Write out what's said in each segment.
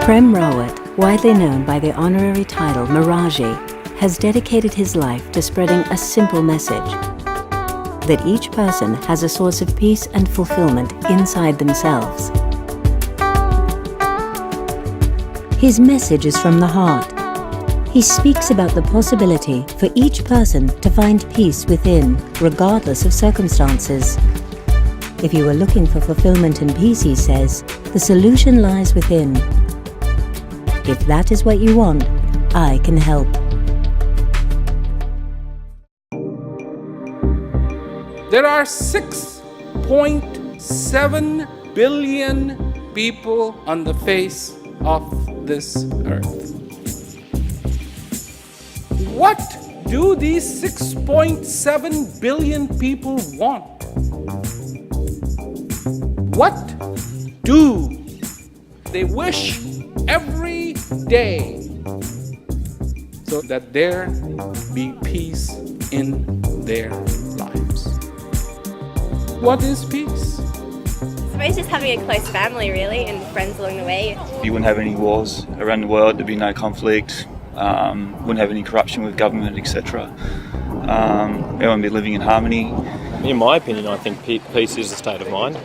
Prem Rawat, widely known by the honorary title Maharaji, has dedicated his life to spreading a simple message: that each person has a source of peace and fulfillment inside themselves. His message is from the heart. He speaks about the possibility for each person to find peace within, regardless of circumstances. If you are looking for fulfillment and peace, he says, the solution lies within. If that is what you want, I can help. There are 6.7 billion people on the face of this earth. What do these 6.7 billion people want? What do they wish every day so that there be peace in their lives? What is peace? I suppose just having a close family, really, and friends along the way. You wouldn't have any wars around the world, there'd be no conflict, wouldn't have any corruption with government, etc. Everyone would be living in harmony. In my opinion, I think peace is a state of mind,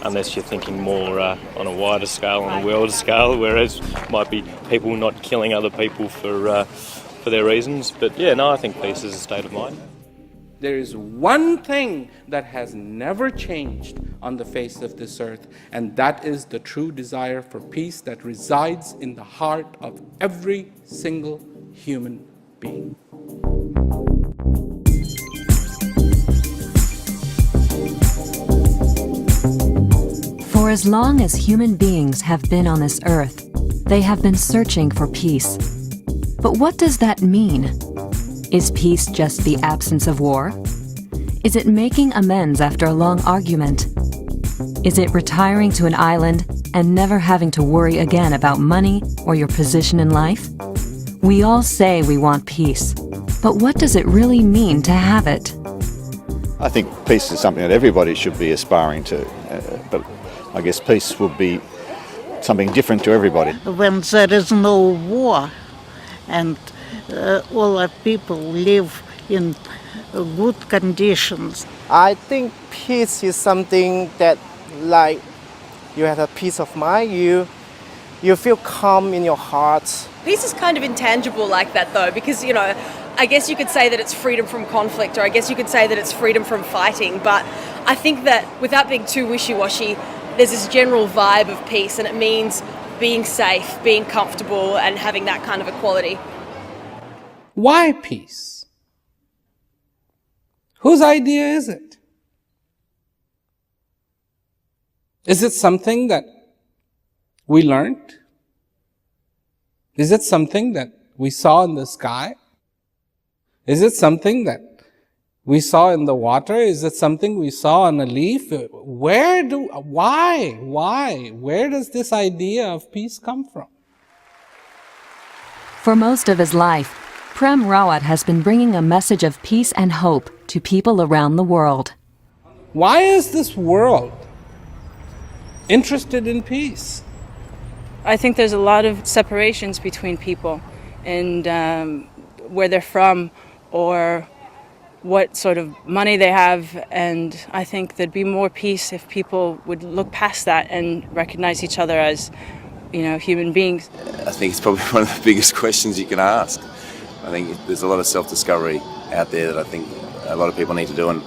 unless you're thinking more on a wider scale, on a world scale, whereas might be people not killing other people for their reasons. But yeah, no, I think peace is a state of mind. There is one thing that has never changed on the face of this earth, and that is the true desire for peace that resides in the heart of every single human being. For as long as human beings have been on this earth, they have been searching for peace. But what does that mean? Is peace just the absence of war? Is it making amends after a long argument? Is it retiring to an island and never having to worry again about money or your position in life? We all say we want peace, but what does it really mean to have it? I think peace is something that everybody should be aspiring to, but I guess peace would be something different to everybody. When there is no war and all our people live in good conditions. I think peace is something that, like, you have a peace of mind, you feel calm in your heart. Peace is kind of intangible like that though, because, you know, I guess you could say that it's freedom from conflict, or I guess you could say that it's freedom from fighting, but I think that without being too wishy-washy, there's this general vibe of peace, and it means being safe, being comfortable, and having that kind of equality. Why peace? Whose idea is it? Is it something that we learned? Is it something that we saw in the sky? Is it something that we saw in the water? Is it something we saw on a leaf? Why? Where does this idea of peace come from? For most of his life, Prem Rawat has been bringing a message of peace and hope to people around the world. Why is this world interested in peace? I think there's a lot of separations between people, and where they're from or what sort of money they have, and I think there'd be more peace if people would look past that and recognize each other as, you know, human beings. I think it's probably one of the biggest questions you can ask. I think there's a lot of self-discovery out there that I think a lot of people need to do, and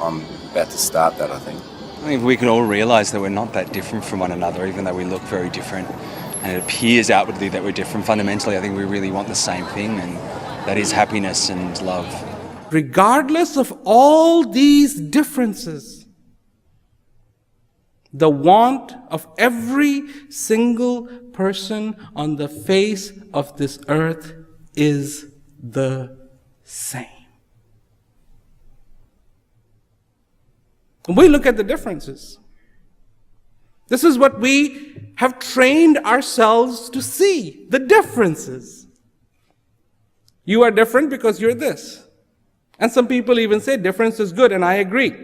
I'm about to start that, I think. I think if we can all realise that we're not that different from one another, even though we look very different, and it appears outwardly that we're different, fundamentally I think we really want the same thing, and that is happiness and love. Regardless of all these differences, the want of every single person on the face of this earth is the same. When we look at the differences, this is what we have trained ourselves to see, the differences. You are different because you're this. And some people even say difference is good, and I agree.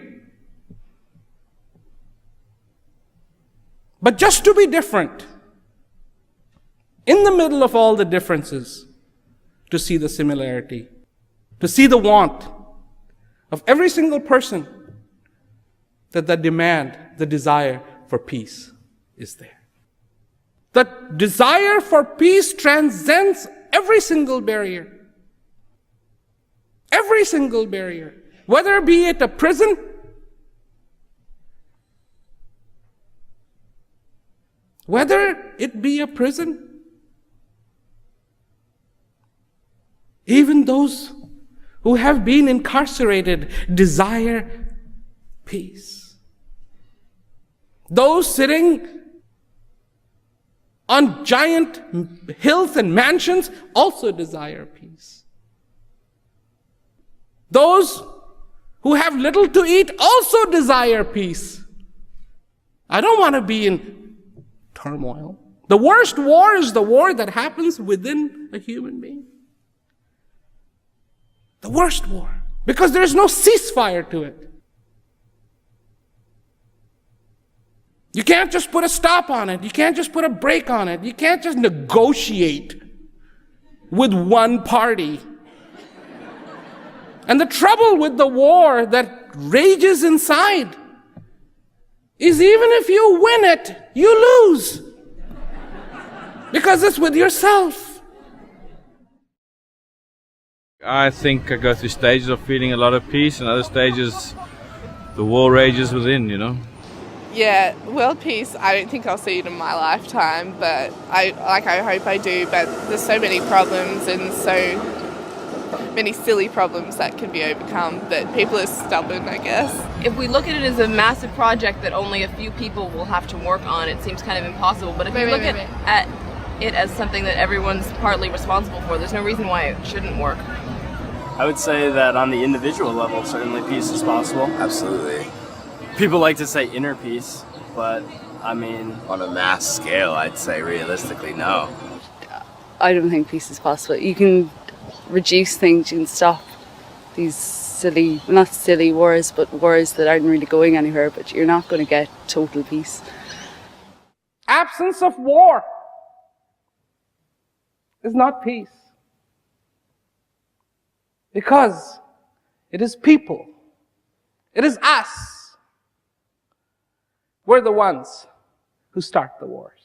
But just to be different in the middle of all the differences, to see the similarity, to see the want of every single person, that the demand, the desire for peace is there. The desire for peace transcends every single barrier. Every single barrier. Whether be it a prison, whether it be a prison, even those who have been incarcerated desire peace. Those sitting on giant hills and mansions also desire peace. Those who have little to eat also desire peace. I don't want to be in turmoil. The worst war is the war that happens within a human being. The worst war. Because there's no ceasefire to it. You can't just put a stop on it. You can't just put a break on it. You can't just negotiate with one party. And the trouble with the war that rages inside is even if you win it, you lose. Because it's with yourself. I think I go through stages of feeling a lot of peace, and other stages the war rages within, you know. Yeah, world peace, I don't think I'll see it in my lifetime, but I hope I do. But there's so many problems and so many silly problems that can be overcome, but people are stubborn, I guess. If we look at it as a massive project that only a few people will have to work on, it seems kind of impossible. But if you look at it as something that everyone's partly responsible for, there's no reason why it shouldn't work. I would say that on the individual level, certainly peace is possible. Absolutely. People like to say inner peace, but I mean... On a mass scale, I'd say realistically, no. I don't think peace is possible. You can reduce things, you can stop these silly, not silly wars, but wars that aren't really going anywhere, but you're not going to get total peace. Absence of war is not peace. Because it is people. It is us. We're the ones who start the wars.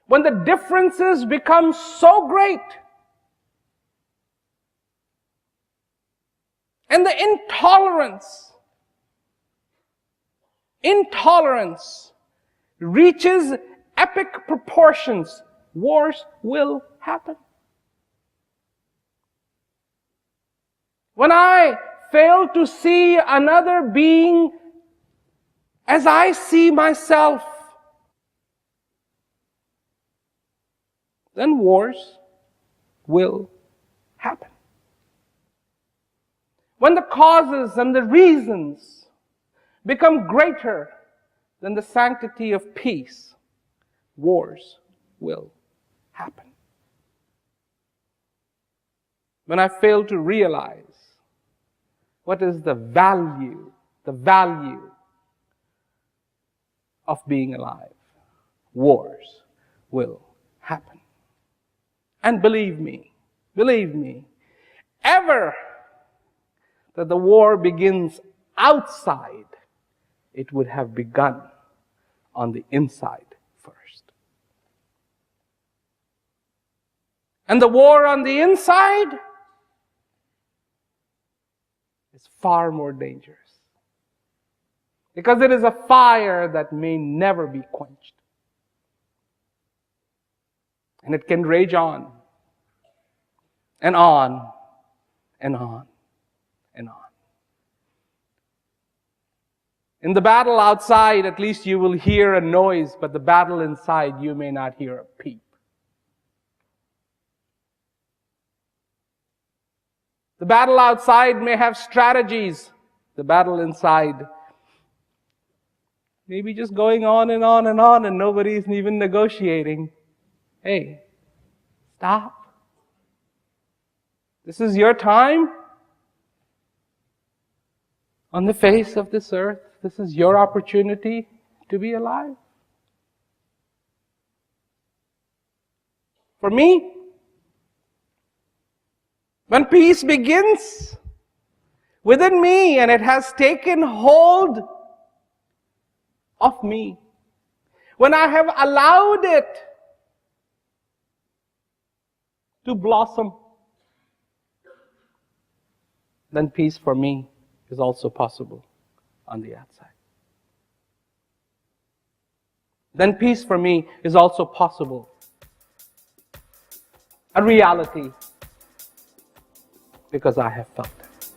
When the differences become so great, and the intolerance reaches epic proportions, wars will happen. When I fail to see another being as I see myself, then wars will happen. When the causes and the reasons become greater than the sanctity of peace, wars will happen. When I fail to realize what is the value of being alive, wars will happen. And believe me, ever that the war begins outside, it would have begun on the inside first. And the war on the inside is far more dangerous. Because it is a fire that may never be quenched. And it can rage on, and on, and on, and on. In the battle outside, at least you will hear a noise, but the battle inside, you may not hear a peep. The battle outside may have strategies. The battle inside maybe just going on and on and on, and nobody's even negotiating. Hey, stop. This is your time on the face of this earth. This is your opportunity to be alive. For me, when peace begins within me and it has taken hold of me, when I have allowed it to blossom, then peace for me is also possible on the outside. Then peace for me is also possible, a reality, because I have felt it.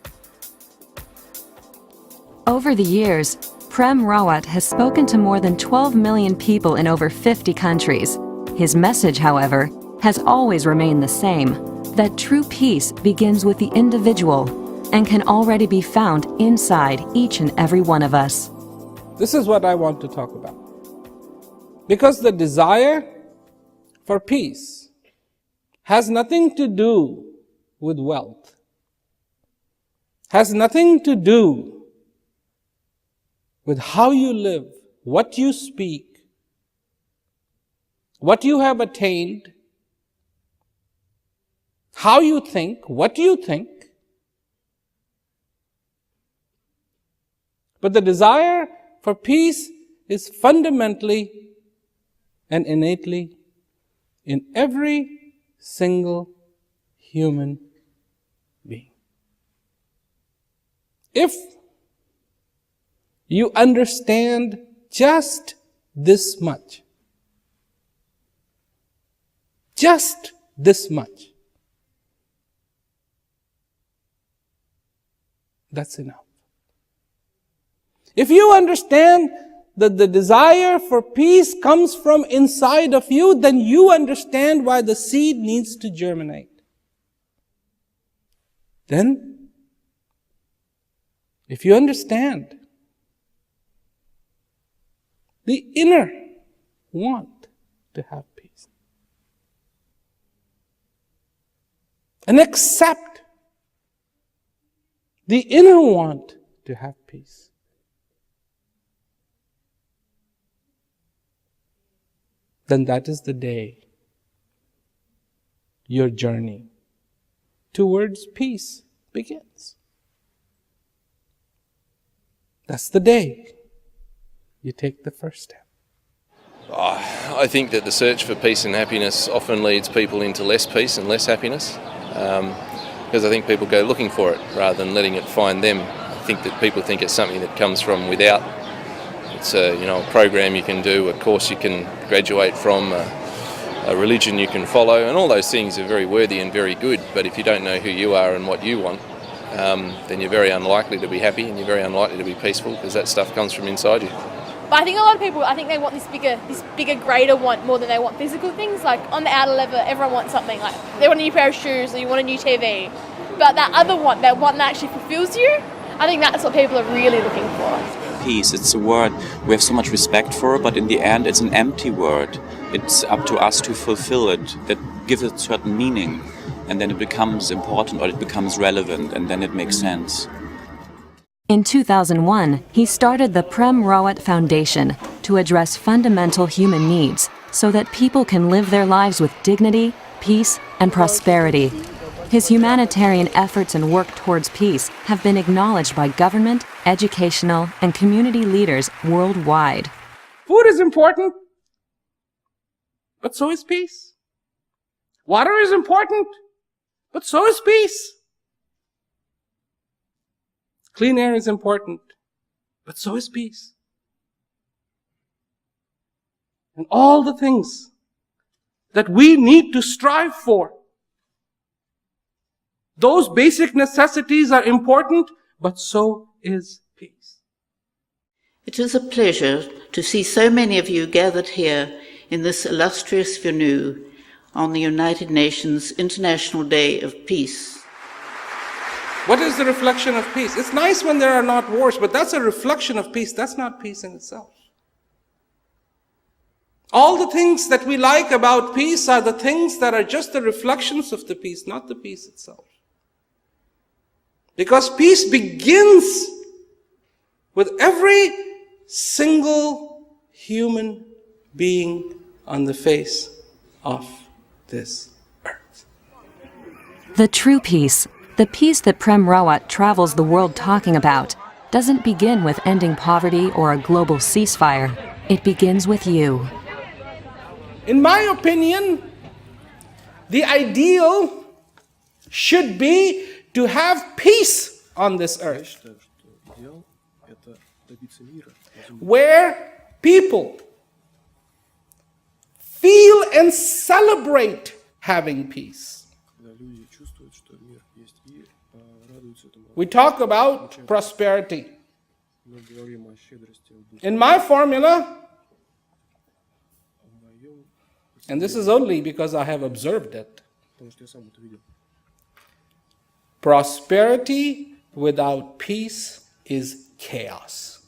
Over the years, Prem Rawat has spoken to more than 12 million people in over 50 countries. His message, however, has always remained the same, that true peace begins with the individual and can already be found inside each and every one of us. This is what I want to talk about. Because the desire for peace has nothing to do with wealth, has nothing to do with how you live, what you speak, what you have attained, how you think, what you think. But the desire for peace is fundamentally and innately in every single human being. If you understand just this much, just this much, that's enough. If you understand that the desire for peace comes from inside of you, then you understand why the seed needs to germinate. Then, if you understand the inner want to have peace, and accept the inner want to have peace, then that is the day your journey towards peace begins. That's the day you take the first step. I think that the search for peace and happiness often leads people into less peace and less happiness, because I think people go looking for it rather than letting it find them. I think that people think it's something that comes from without. It's a program you can do, a course you can graduate from, a religion you can follow, and all those things are very worthy and very good. But if you don't know who you are and what you want, then you're very unlikely to be happy and you're very unlikely to be peaceful, because that stuff comes from inside you. But I think a lot of people, they want this bigger, greater want more than they want physical things. Like on the outer level, everyone wants something. Like they want a new pair of shoes, or you want a new TV. But that other want, that one that actually fulfills you, I think that's what people are really looking for. Peace, it's a word we have so much respect for, but in the end it's an empty word. It's up to us to fulfill it, that gives it certain meaning, and then it becomes important or it becomes relevant, and then it makes sense. In 2001, he started the Prem Rawat Foundation to address fundamental human needs so that people can live their lives with dignity, peace, and prosperity. His humanitarian efforts and work towards peace have been acknowledged by government, educational, and community leaders worldwide. Food is important, but so is peace. Water is important, but so is peace. Clean air is important, but so is peace. And all the things that we need to strive for, those basic necessities are important, but so is peace. It is a pleasure to see so many of you gathered here in this illustrious venue on the United Nations International Day of Peace. What is the reflection of peace? It's nice when there are not wars, but that's a reflection of peace. That's not peace in itself. All the things that we like about peace are the things that are just the reflections of the peace, not the peace itself. Because peace begins with every single human being on the face of this earth. The true peace, the peace that Prem Rawat travels the world talking about, doesn't begin with ending poverty or a global ceasefire. It begins with you. In my opinion, the ideal should be to have peace on this earth, where people feel and celebrate having peace. We talk about prosperity. In my formula, and this is only because I have observed it, prosperity without peace is chaos.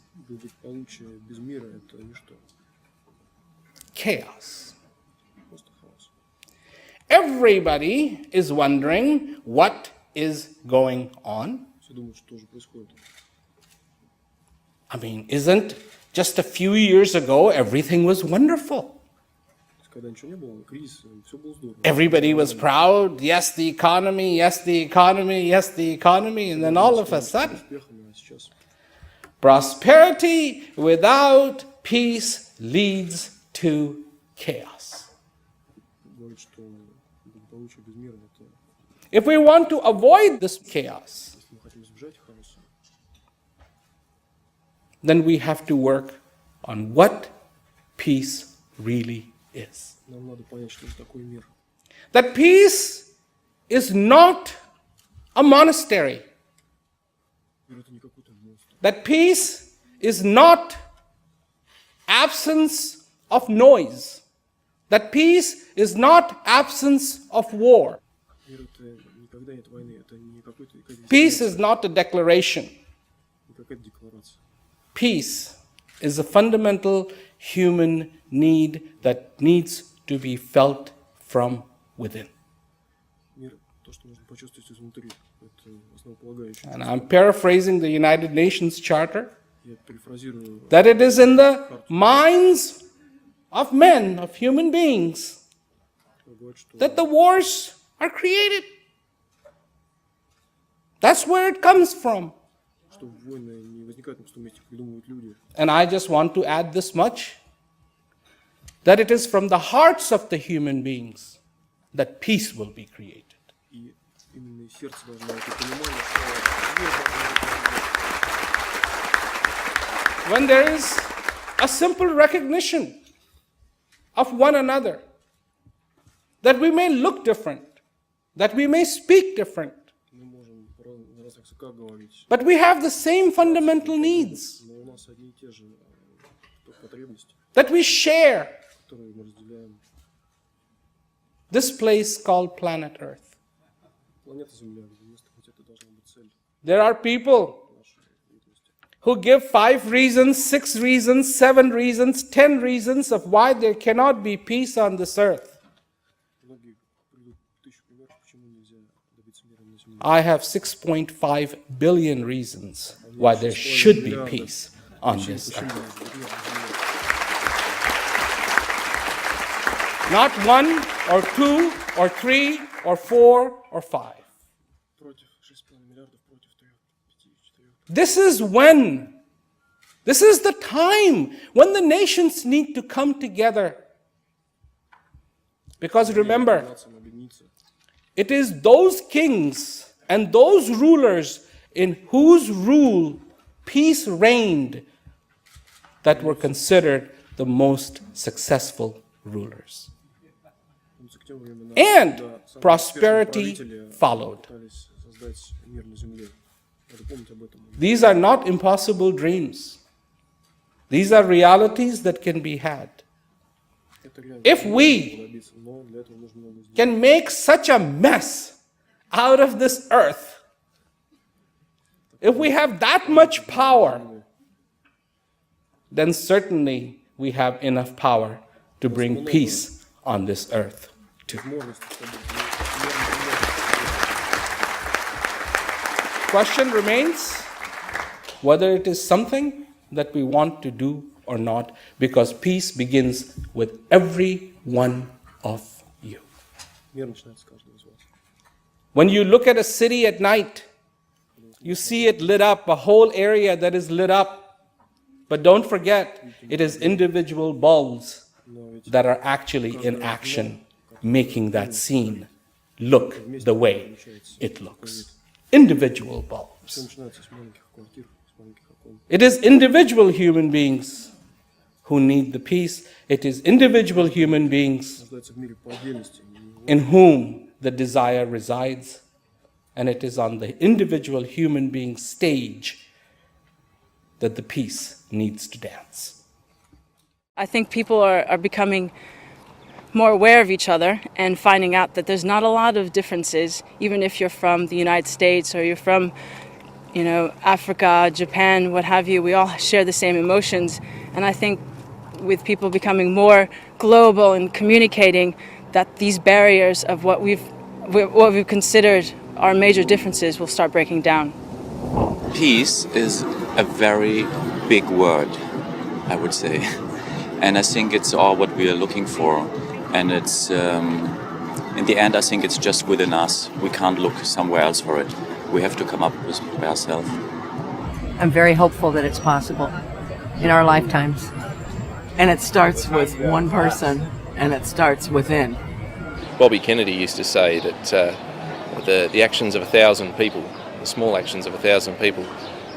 Chaos. Everybody is wondering what is going on. I mean, isn't just a few years ago everything was wonderful? Everybody was proud. Yes, the economy, yes, the economy, yes, the economy. And then all of a sudden, prosperity without peace leads to chaos. If we want to avoid this chaos, then we have to work on what peace really is. That peace is not a monastery. That peace is not absence of noise. That peace is not absence of war. Peace is not a declaration. Peace is a fundamental human need that needs to be felt from within. And I'm paraphrasing the United Nations Charter, that it is in the minds of men, of human beings, that the wars are created. That's where it comes from. And I just want to add this much, that it is from the hearts of the human beings that peace will be created. When there is a simple recognition of one another, that we may look different, that we may speak different, but we have the same fundamental needs that we share. This place called planet Earth. There are people who give 5 reasons, 6 reasons, 7 reasons, 10 reasons of why there cannot be peace on this earth. I have 6.5 billion reasons why there should be peace on this earth. Not 1 or 2 or 3 or 4 or 5. This is the time when the nations need to come together. Because remember, it is those kings and those rulers in whose rule peace reigned that were considered the most successful rulers. And prosperity followed. These are not impossible dreams. These are realities that can be had. If we can make such a mess out of this earth, if we have that much power, then certainly we have enough power to bring peace on this earth too. Question remains whether it is something that we want to do or not, because peace begins with every one of you. When you look at a city at night, you see it lit up, a whole area that is lit up. But don't forget, it is individual bulbs that are actually in action, making that scene look the way it looks. Individual bulbs. It is individual human beings who need the peace. It is individual human beings in whom the desire resides. And it is on the individual human being stage that the peace needs to dance. I think people are becoming more aware of each other and finding out that there's not a lot of differences, even if you're from the United States or you're from, Africa, Japan, what have you. We all share the same emotions. And I think with people becoming more global and communicating, that these barriers of what we've considered our major differences will start breaking down. Peace is a very big word, I would say. And I think it's all what we are looking for. And it's, in the end, I think it's just within us. We can't look somewhere else for it. We have to come up with it by ourselves. I'm very hopeful that it's possible in our lifetimes. And it starts with one person, and it starts within. Bobby Kennedy used to say that the actions of 1,000 people, the small actions of 1,000 people,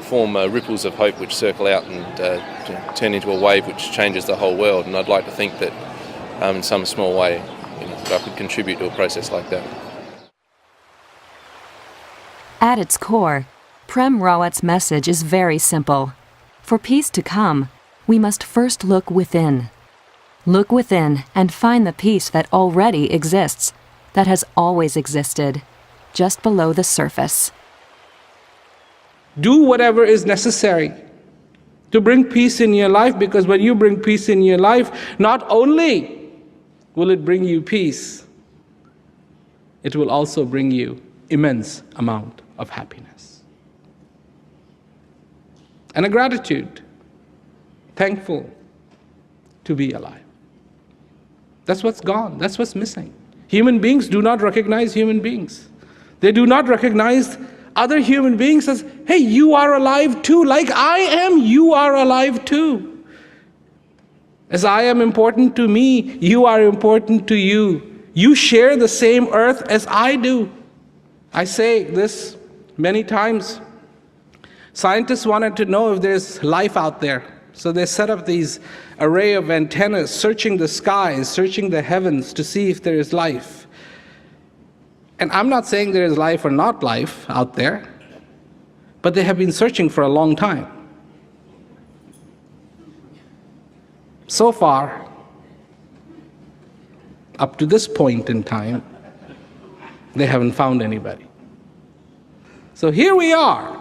form ripples of hope which circle out and turn into a wave which changes the whole world. And I'd like to think that in some small way that I could contribute to a process like that. At its core, Prem Rawat's message is very simple. For peace to come, we must first look within. Look within and find the peace that already exists, that has always existed, just below the surface. Do whatever is necessary to bring peace in your life, because when you bring peace in your life, not only will it bring you peace, it will also bring you immense amount of happiness. And a gratitude, thankful to be alive. That's what's gone, that's what's missing. Human beings do not recognize human beings. They do not recognize other human beings as, hey, you are alive too. Like I am, you are alive too. As I am important to me, you are important to you. You share the same earth as I do. I say this many times. Scientists wanted to know if there's life out there. So they set up these array of antennas, searching the skies, searching the heavens to see if there is life. And I'm not saying there is life or not life out there, but they have been searching for a long time. So far, up to this point in time, they haven't found anybody. So here we are.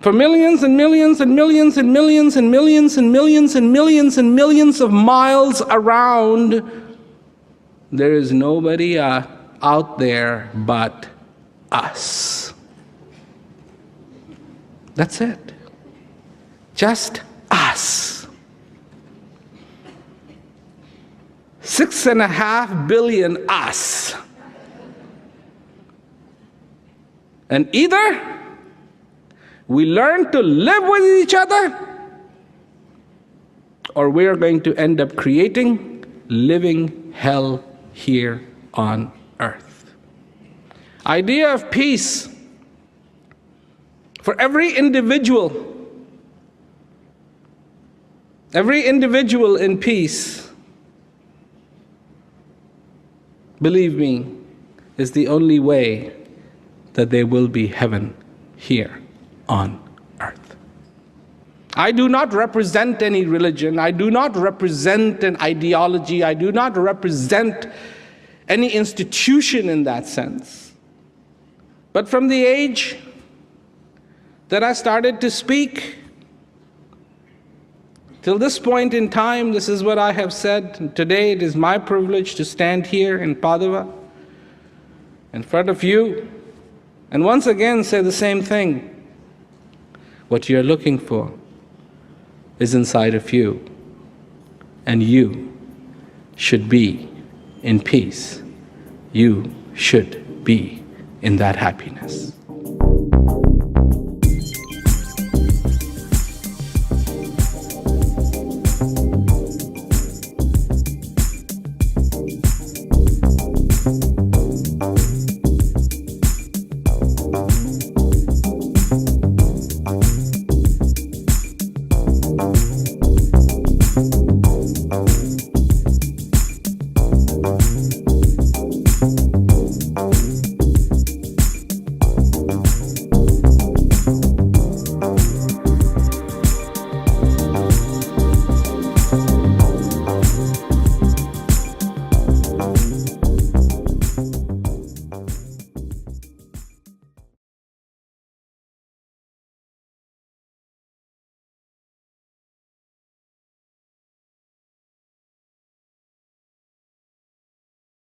For millions and millions and millions and millions and millions and millions and millions and millions of miles around, there is nobody out there but us. That's it. Just us. 6.5 billion us. And either we learn to live with each other, or we are going to end up creating living hell here on earth. Idea of peace. For every individual in peace, believe me, is the only way that there will be heaven here on earth. I do not represent any religion. I do not represent an ideology. I do not represent any institution in that sense. But from the age that I started to speak, till this point in time, this is what I have said. And today it is my privilege to stand here in Padova in front of you and once again say the same thing. What you're looking for is inside of you, and you should be in peace you should be in that happiness.